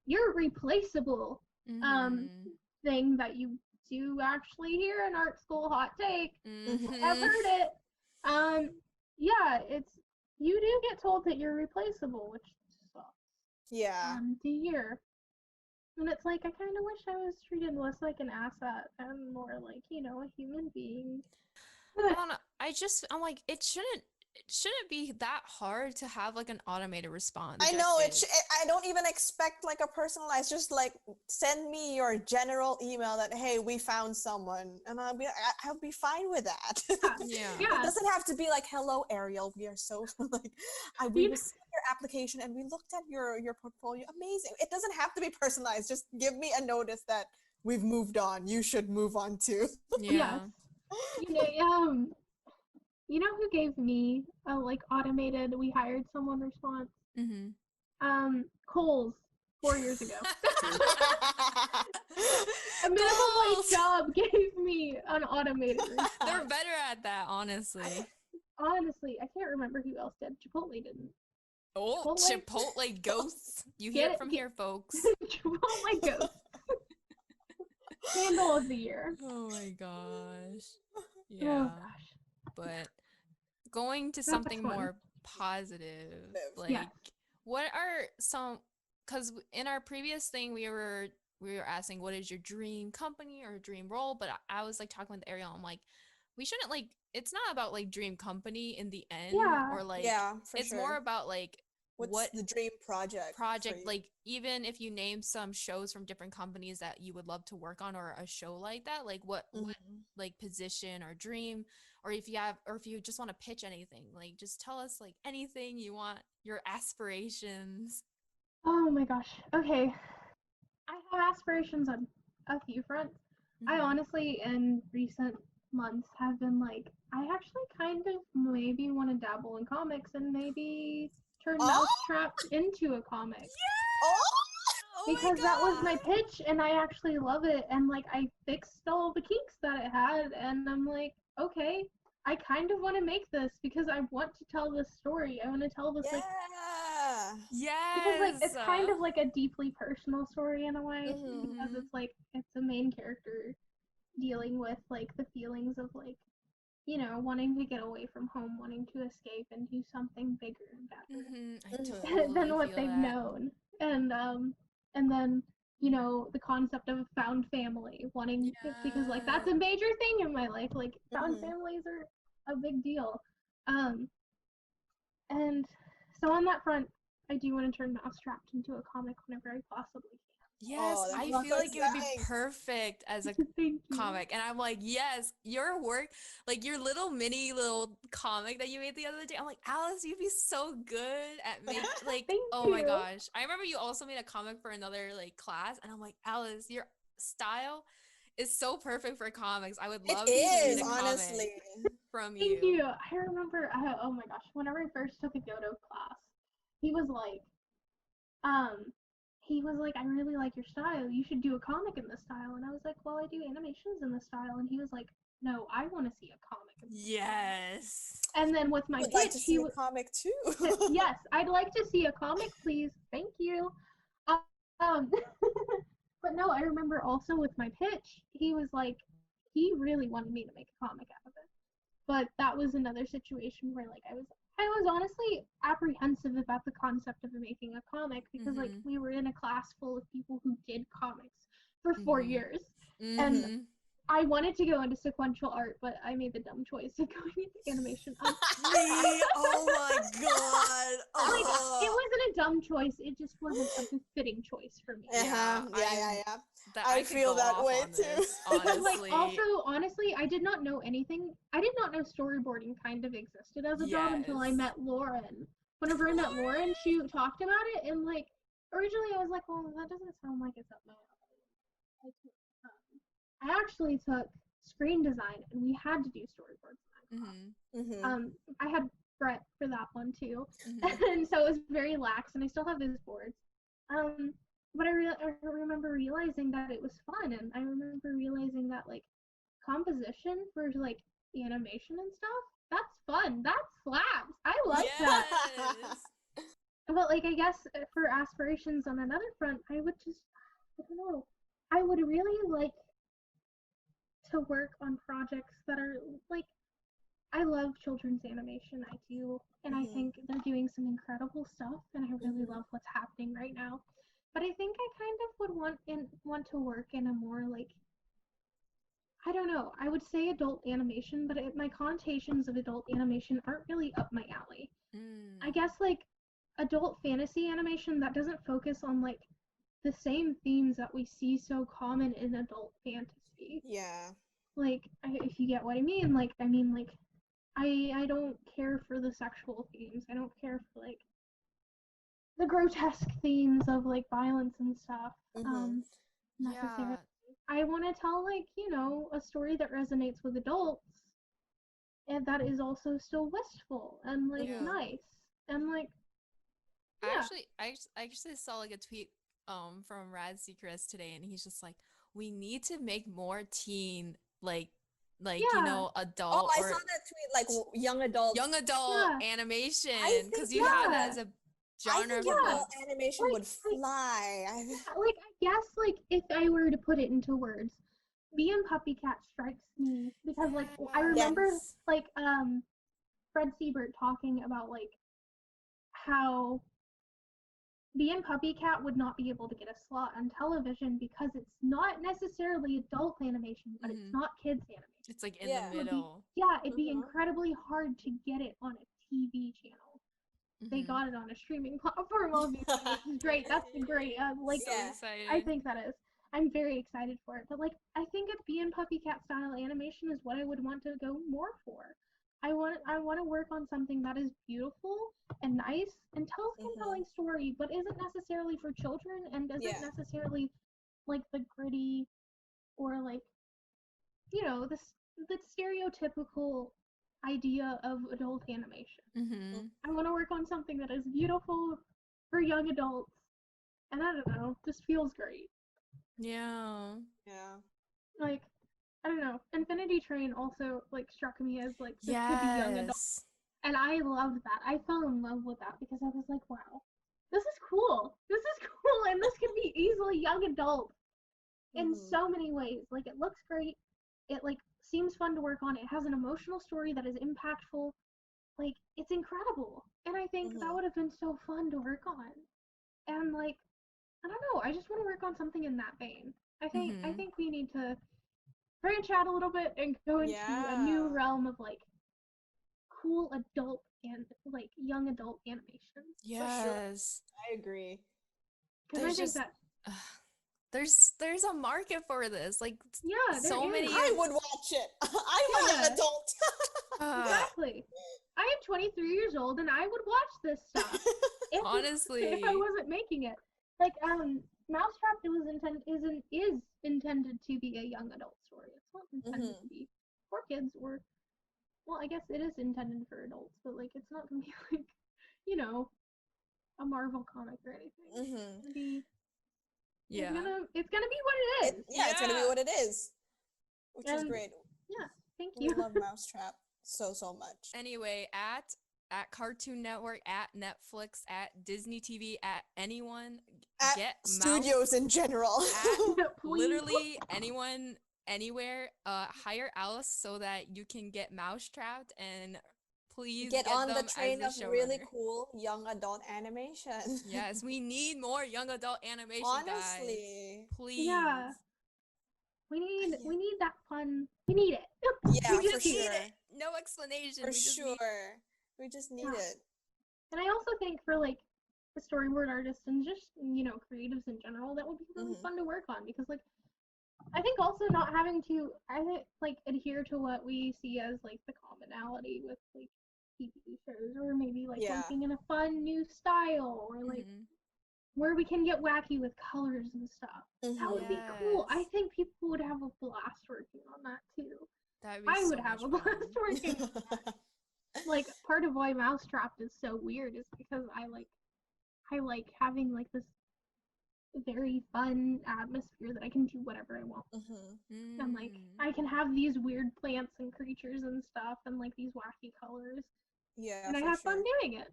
you're replaceable um Mm-hmm. thing that you do actually hear in art school. Hot take. Hmm. I've Mm-hmm. heard it. Um, yeah, you do get told that you're replaceable, which sucks. Yeah. To hear. And it's like I kind of wish I was treated less like an asset and more like, a human being. I don't know. I'm like, it shouldn't be that hard to have like an automated response. I Just know is. I don't even expect like a personalized, just like send me your general email that, hey, we found someone, and I'll be fine with that. Yeah, Yeah. It yeah. doesn't have to be like, hello Ariel, we are so like we You received your application and we looked at your portfolio, amazing. It doesn't have to be personalized, just give me a notice that we've moved on, you should move on too. Yes. Yeah. You know, who gave me a like automated "we hired someone" response? Mm-hmm. Kohl's. 4 years ago. A minimum wage job gave me an automated response. They're better at that, honestly. Honestly, I can't remember who else did. Chipotle didn't. Oh, Chipotle ghosts. You hear it from here, folks. Chipotle ghosts. Handle of the year. Oh my gosh. Oh Yeah. gosh. But going to something more positive, like Yes. what are some, because in our previous thing we were asking what is your dream company or dream role, but I was like talking with Ariel, I'm like, we shouldn't, like, it's not about like dream company in the end, Yeah. or like, yeah, for it's sure. more about like What's the dream project for you? like, even if you name some shows from different companies that you would love to work on, or a show like that, like what like position or dream, or if you just want to pitch anything, like just tell us like anything you want, your aspirations. Oh my gosh. Okay. I have aspirations on a few fronts. I honestly, in recent months, have been like, I actually kind of maybe want to dabble in comics and maybe turn Mousetrap into a comic. Oh Because that was my pitch, and I actually love it, and like I fixed all the kinks that it had, and I'm like, okay, I kind of want to make this because I want to tell this story. I want to tell this like because like it's kind of like a deeply personal story in a way, because it's like it's a main character dealing with like the feelings of like, you know, wanting to get away from home, wanting to escape and do something bigger and better I totally than what feel they've that. known. And then, you know, the concept of found family, wanting because like that's a major thing in my life. Like found families are a big deal. And so on that front, I do want to turn Mousetrap into a comic whenever I possibly can. Yes, I feel like it would be perfect as a comic. And I'm like, yes, your work, like your little comic that you made the other day, I'm like, Alice, you'd be so good at making, like, oh my gosh. I remember you also made a comic for another like class, and I'm like, Alice, your style is so perfect for comics. I would love to read a comic from you. Thank you. I remember, oh my gosh, whenever I first took a Goto class, he was like, I really like your style. You should do a comic in this style. And I was like, well, I do animations in this style. And he was like, no, I want to see a comic. Yes. And then with my pitch, like to see a comic too. Yes, I'd like to see a comic, please. Thank you. But no, I remember also with my pitch, he was like, he really wanted me to make a comic out of it. But that was another situation where like I was honestly apprehensive about the concept of making a comic because like we were in a class full of people who did comics for 4 years. And I wanted to go into sequential art, but I made the dumb choice of going into animation. Oh my god. Like, it wasn't a dumb choice, it just wasn't a befitting choice for me. Yeah. I feel that way too. Like, also, honestly, I did not know anything. I did not know storyboarding kind of existed as a job until I met Lauren. Whenever I met Lauren, she talked about it, and like, originally I was like, well, that doesn't sound like it's up my alley. I actually took screen design, and we had to do storyboards in that class. I had Brett for that one too, and so it was very lax, and I still have those boards. But I remember realizing that it was fun, and I remember realizing that like composition for like animation and stuff, that's fun. That slaps. I like that. But like I guess for aspirations on another front, I would just, I don't know. I would really like to work on projects that are like, I love children's animation, I do, and I think they're doing some incredible stuff, and I really love what's happening right now. But I think I kind of would want to work in a more like, I don't know, I would say adult animation, but my connotations of adult animation aren't really up my alley. I guess like adult fantasy animation that doesn't focus on like the same themes that we see so common in adult fantasy. Yeah. Like, if you get what I mean, like, I don't care for the sexual themes. I don't care for like the grotesque themes of like violence and stuff. Necessarily. I want to tell like, you know, a story that resonates with adults and that is also still wistful and like nice and like I actually saw like a tweet from Rad Seacrest today, and he's just like, we need to make more teen Yeah. adult I or saw that tweet, like young adult. young adult Yeah. animation, I because think, you have that yeah. as a I genre think of a Yeah. adult book. animation would Like, fly. like I guess like if I were to put it into words, Bee and Puppy Cat strikes me because like I remember Yes. like Fred Siebert talking about like how Bee and Puppy Cat would not be able to get a slot on television because it's not necessarily adult animation, but it's not kids animation. It's like in Yeah. the middle. It'd be Mhm. incredibly hard to get it on a TV channel. They Mhm. got it on a streaming platform, obviously, which is great. That's the great. Like, So Yeah. excited. I think that is. I'm very excited for it. But like, I think a Bee and Puppy Cat style animation is what I would want to go more for. I want to work on something that is beautiful and nice and tells a compelling story, but isn't necessarily for children and isn't Yeah. necessarily like the gritty or like the stereotypical idea of adult animation. Mhm. I want to work on something that is beautiful for young adults, and I don't know, just feels great. Yeah. Yeah. Like, I don't know, Infinity Train also like struck me as like this could be young adult, Yes. and I loved that. I fell in love with that because I was like, wow, this is cool. This is cool, and this could be easily young adult in so many ways. Like, it looks great. It like seems fun to work on. It has an emotional story that is impactful. Like, it's incredible. And I think that would have been so fun to work on. And like, I don't know, I just want to work on something in that vein. I Mhm. think we need to branch out a little bit and go into a new Yeah. realm of like cool adult and like young adult animation. Yes. I agree. Because I There's think just that there's a market for this. Like yeah, there so is. many I would watch it. I'm a young Yeah. adult. Exactly. I am 23 years old and I would watch this stuff if honestly. if I wasn't making it. Like Mousetrap is intended to be a young adult story. It's not intended to be for kids or well, I guess it is intended for adults, but like it's not gonna be like, you know, a Marvel comic or anything. It's gonna be Yeah. it's gonna be what it is. It's gonna be Yeah. what it is, which is And great. yeah, thank We you. love Mousetrap so much. Anyway, at Cartoon Network, at Netflix, at Disney TV, at anyone, At get studios in general. at Please. literally anyone anywhere, hire Alice so that you can get Mousetrapped and please Get on the them train as of the really showrunner. cool young adult animation. Yes, we need more young adult animation, guys. Honestly. Please. Yeah. We need that fun. We need it. Yeah, We for just Need need sure. it. No explanation. For We just need sure. We just need Yeah. it. And I also think for like the storyboard artists and just creatives in general, that would be really fun to work on because like I think also not having to like adhere to what we see as like the commonality with like TV shows or maybe like Yeah. working in a fun new style or like where we can get wacky with colors and stuff. That would be cool. I Yes. think people would have a blast working on that too. That'd be I so would have much a blast fun. working on that. Like part of why Mousetrap is so weird is because I like having like this very fun atmosphere that I can do whatever I want. And like I can have these weird plants and creatures and stuff and like these wacky colors. Yeah, And I for have sure. fun doing it.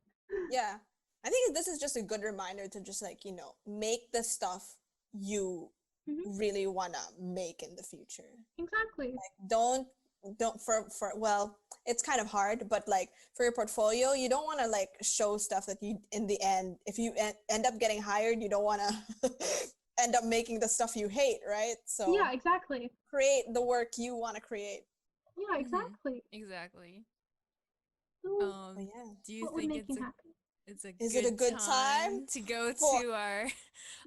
Yeah. I think this is just a good reminder to just like, make the stuff you really wanna make in the future. Exactly. Like don't for well, it's kind of hard, but like for your portfolio, you don't want to like show stuff that you in the end, if you end up getting hired, you don't want to end up making the stuff you hate, right? So yeah, exactly. create the work you want to create. Yeah, exactly. Exactly. So, Yeah. Do you what would think make you happy? Is it a good time to go for to our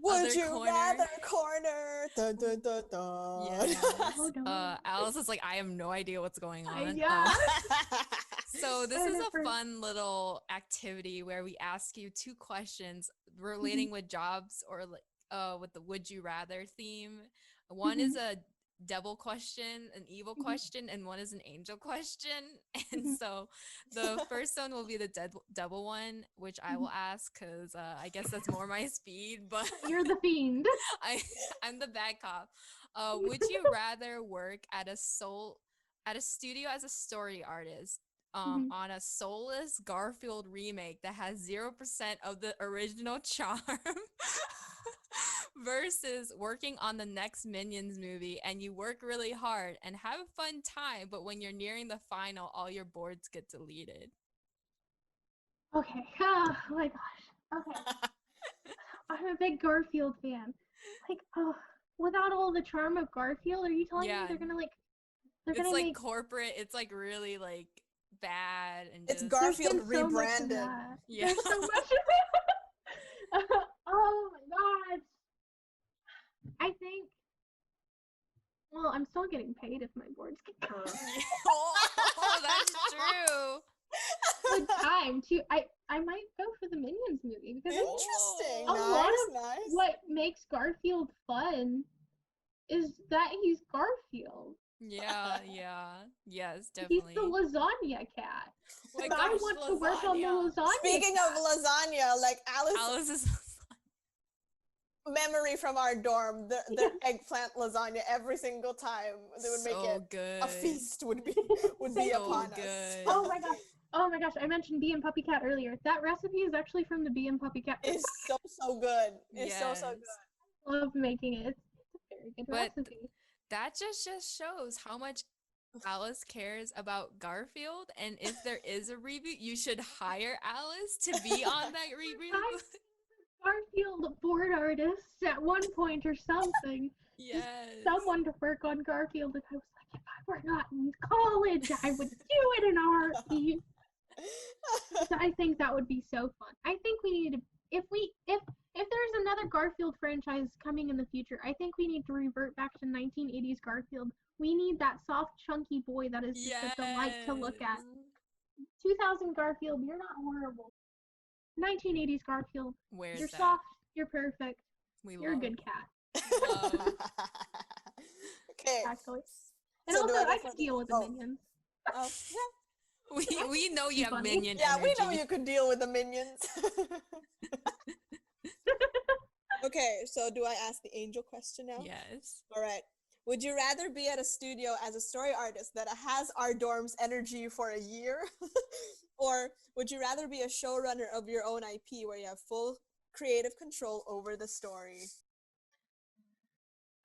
Would other you corner? rather corner? Dun, dun, dun, dun. Yes. Oh, no. Alice is like, I have no idea what's going on. Yeah. So this I is a never- fun little activity where we ask you two questions relating with jobs or like with the would you rather theme. One is a devil question, an evil Mhm. question, and one is an angel question. And Mhm. so the first one will be the devil one, which I will ask because I guess that's more my speed. But You're the fiend. I I'm the bad cop. Would you rather work at a studio as a story artist Mhm. on a soulless Garfield remake that has 0% of the original charm versus working on the next Minions movie and you work really hard and have a fun time, but when you're nearing the final, all your boards get deleted? Okay. Oh my gosh. Okay. I'm a big Garfield fan. Like, oh, without all the charm of Garfield, are you telling me Yeah, they're it's gonna like make? corporate, it's like really like bad and It's just There's Garfield been so much of rebranded. that. yeah. There's so much of it. Oh my god. I think. Well, I'm still getting paid if my boards get Oh, that's true. good time too. I might go for the Minions movie because I think Interesting. a lot Nice, of nice. what makes Garfield fun is that he's Garfield. Yeah, yeah. Yes, He's the definitely. lasagna cat. Oh my And I gosh, want to work on the lasagna. lasagna Speaking cat. of lasagna, like Alice Alice is memory from our dorm, the eggplant lasagna every single time they would make it. so good. A feast would be Thank So upon good. us. Oh my gosh. Oh my gosh, I mentioned Bee and Puppy Cat earlier. That recipe is actually from the Bee and Puppy Cat cookbook. It's so good. It's so Yes. good. I love making it. It's a very good But recipe. that just shows how much Alice cares about Garfield, and if there is a reboot, you should hire Alice to be on that reboot. Garfield board artists at one point or something. Just Yes. someone to work on Garfield. And I was like, if I were not in college, I would do it in a heartbeat. So I think that would be so fun. I think we need to if there's another Garfield franchise coming in the future, I think we need to revert back to 1980s Garfield. We need that soft, chunky boy that is just a delight to look at. 2000 Garfield, you're not horrible. 1980s Garfield, Where's you're that? soft, you're perfect, We you're love. a good cat. Love. Okay. Actually. And So do also, I go I for can deal with the minions. Oh, We know you have Funny. minion yeah, energy. we know you could deal with the minions. Okay, so do I ask the angel question now? Yes. All right. Would you rather be at a studio as a story artist that has our dorm's energy for a year? Or would you rather be a showrunner of your own IP where you have full creative control over the story?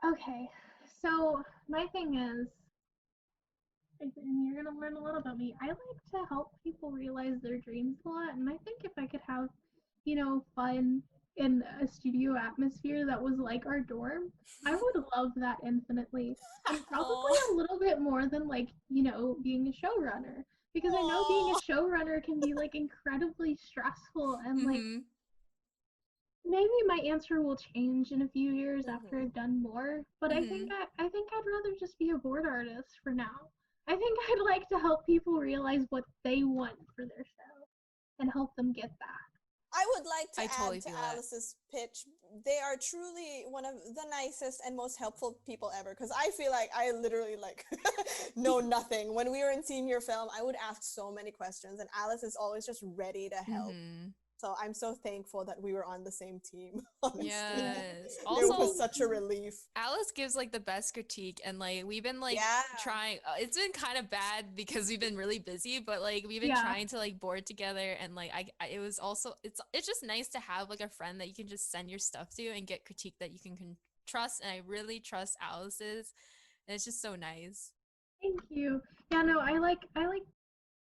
Okay, so my thing is, and you're gonna learn a lot about me. I like to help people realize their dreams a lot, and I think if I could have, fun in a studio atmosphere that was like our dorm, I would love that infinitely, and probably Aw. a little bit more than being a showrunner, because I know being a Aw. showrunner can be like incredibly stressful, and like Mm-hmm. maybe my answer will change in a few years after Mhm. I've done more, but Mm-hmm. I think I'd rather just be a board artist for now. I think I'd like to help people realize what they want for their show and help them get that. I would like to I totally add to feel that. Alice's pitch. They are truly one of the nicest and most helpful people ever. Because I feel like I literally know nothing. When we were in senior film, I would ask so many questions, and Alice is always just ready to help. Mm-hmm. So I'm so thankful that we were on the same team. Honestly, Yes. it Also, was such a relief. Alice gives like the best critique, and like we've been like Yeah. trying. It's been kind of bad because we've been really busy, but like we've been Yeah. trying to like board together, and like it was also it's just nice to have like a friend that you can just send your stuff to and get critique that you can trust. And I really trust Alice's, and it's just so nice. Thank you. Yeah, no, I like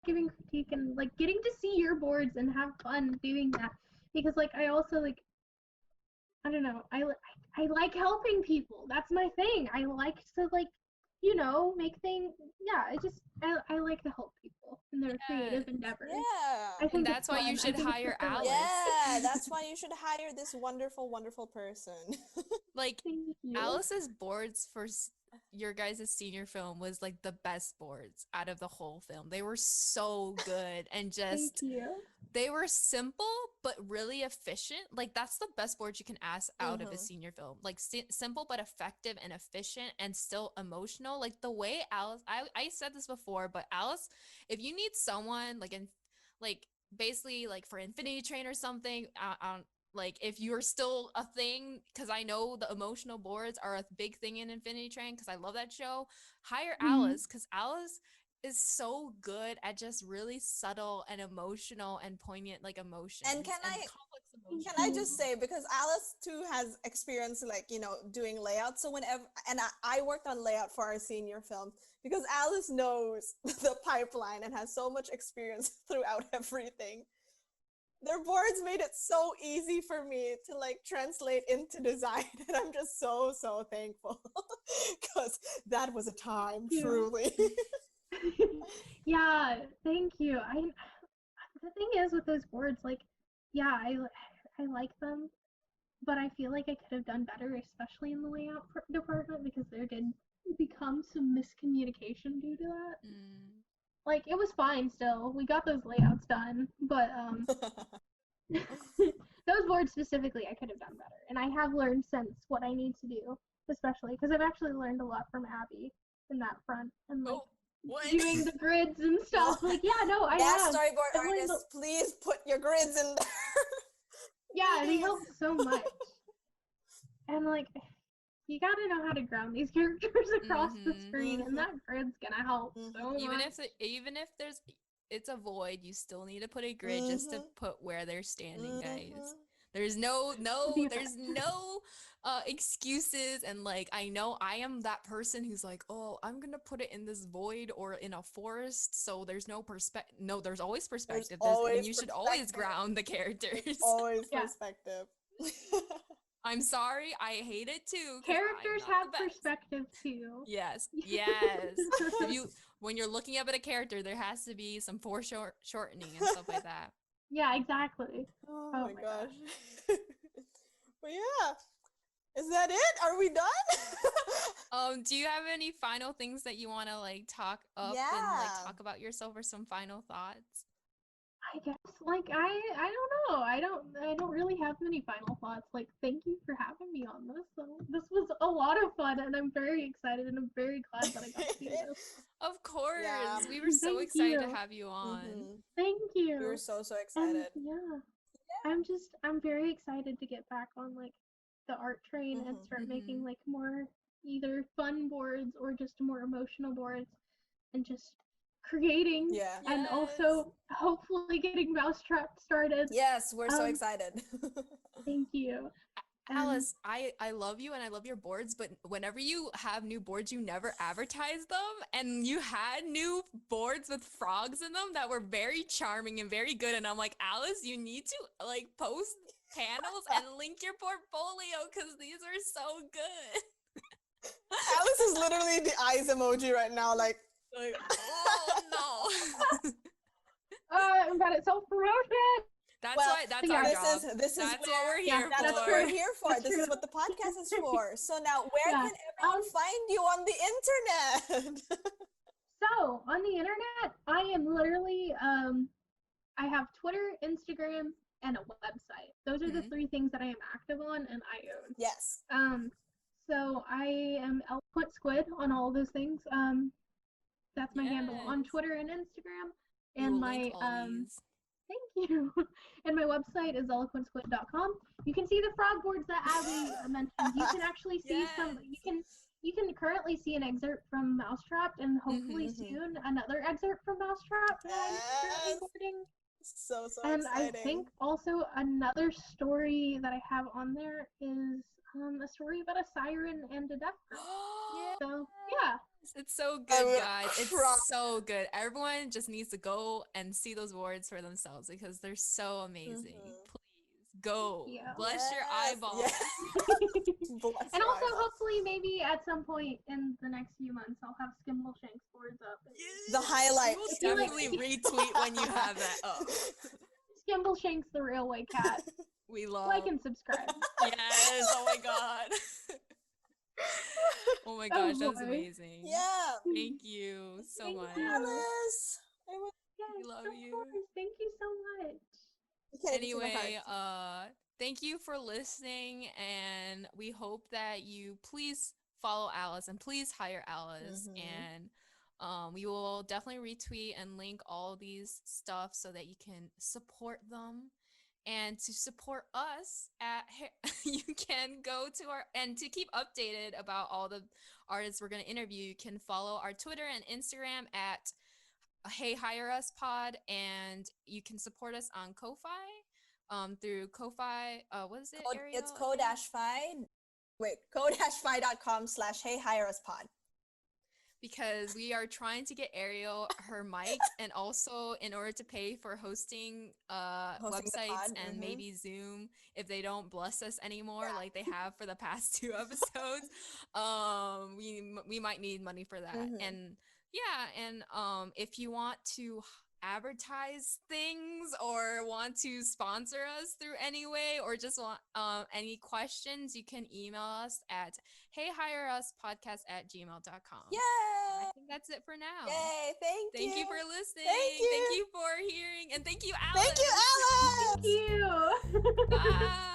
giving critique and like getting to see your boards and have fun doing that because like I also like I don't know. I like helping people. That's my thing. I like to make things. Yeah, I like to help people in their creative endeavors. Yeah. I think And it's that's why you fun. I should think it's hire fulfilling. Alice. Yeah, that's why you should hire this wonderful, wonderful person. Like Thank you. Alice's boards for your guys' senior film was like the best boards out of the whole film. They were so good and Thank just you. they were simple but really efficient. Like that's the best board you can ask out of a senior film. Like simple but effective and efficient and still emotional. Like the way Alice, I said this before, but Alice, if you need someone like like basically like for Infinity Train or something, like if you're still a thing, because I know the emotional boards are a big thing in Infinity Train because I love that show, hire Alice, because Alice is so good at just really subtle and emotional and poignant like emotions And complex emotions. can I just say, because Alice too has experience like, you know, doing layout. So whenever, and I worked on layout for our senior film, because Alice knows the pipeline and has so much experience throughout everything. Their boards made it so easy for me to like translate into design. And I'm just so thankful because that was a time, truly. Yeah, thank you. The thing is with those boards, like, yeah, I like them, but I feel like I could have done better, especially in the layout department, because there did become some miscommunication due to that. Like, it was fine still. We got those layouts done, but those boards specifically, I could have done better, and I have learned since what I need to do, especially because I've actually learned a lot from Abby in that front, and like. Doing the grids and stuff. Like, yeah, no, I Yes, have. storyboard artists, please put your grids in there. Yeah, they help so much. And like, you gotta know how to ground these characters across the screen, and that grid's gonna help so much. Even if it's a void, you still need to put a grid just to put where they're standing, guys. There's no excuses. And like, I know I am that person who's like, oh, I'm gonna put it in this void or in a forest, so there's no perspective. No, there's always perspective. And you should always ground the characters. There's always perspective. I'm sorry, I hate it too. Characters have perspective too. Yes. When you're looking up at a character, there has to be some foreshortening and stuff like that. Yeah, exactly. Oh my gosh. But yeah, is that it? Are we done? Do you have any final things that you want to like talk up and like talk about yourself, or some final thoughts? I guess like I don't know. I don't really have many final thoughts. Like, thank you for having me on this. So this was a lot of fun, and I'm very excited, and I'm very glad that I got to do this. Of course. We were so excited to have you on. Thank you. We were so excited. And, I'm very excited to get back on like the art train and start making like more either fun boards or just more emotional boards, and just creating and also hopefully getting Mousetrap started. Yes, we're so excited. Thank you. Alice, I love you and I love your boards, but whenever you have new boards, you never advertise them, and you had new boards with frogs in them that were very charming and very good, and I'm like, Alice, you need to like post panels and link your portfolio because these are so good. Alice is literally the eyes emoji right now, like oh no. I'm bad at self-promotion. That's our job. This is what we're here for. That's what we're here for. This is what the podcast is for. So now, where can everyone find you on the internet? So on the internet, I am literally I have Twitter, Instagram, and a website. Those are the three things that I am active on and I own. Yes. So I am Eloquent Squid on all of those things. That's my handle on Twitter and Instagram. And my thank you. And my website is eloquentsquid.com. You can see the frog boards that Abby mentioned. You can actually see some. You can currently see an excerpt from Mousetrap, and hopefully soon another excerpt from Mousetrap that I'm currently boarding. So and exciting. I think also another story that I have on there is a story about a siren and a deaf girl. So yeah. It's so good, guys. It's so good. Everyone just needs to go and see those boards for themselves because they're so amazing. Please go. Bless your eyeballs. And also, hopefully, maybe at some point in the next few months, I'll have Skimbleshanks boards up. The highlight. We'll definitely retweet when you have that up. Skimbleshanks the Railway Cat. We love. Like and subscribe. Yes. Oh my god. Oh my gosh, that was amazing. Yeah. Thank you so much. Alice. We love you. Course. Thank you so much. You can't even see my Anyway, heart. thank you for listening, and we hope that you please follow Alice and please hire Alice. And we will definitely retweet and link all these stuff so that you can support them. And to support us you can go to our, and to keep updated about all the artists we're going to interview, you can follow our Twitter and Instagram at Hey Hire Us Pod, and you can support us on Ko-Fi, through Ko-Fi. What is it, Ariel? It's ko-fi. Wait, ko-fi.com/hey hire us pod. Because we are trying to get Ariel her mic, and also in order to pay for hosting websites and maybe Zoom if they don't bless us anymore like they have for the past 2 episodes. We might need money for that. And yeah, and if you want to advertise things or want to sponsor us through any way, or just want any questions, you can email us at heyhireuspodcast@gmail.com. Yay! I think that's it for now. Yay! Thank you for listening. Thank you for hearing, and thank you, Alice. Thank you, Alice. Thank you. Bye.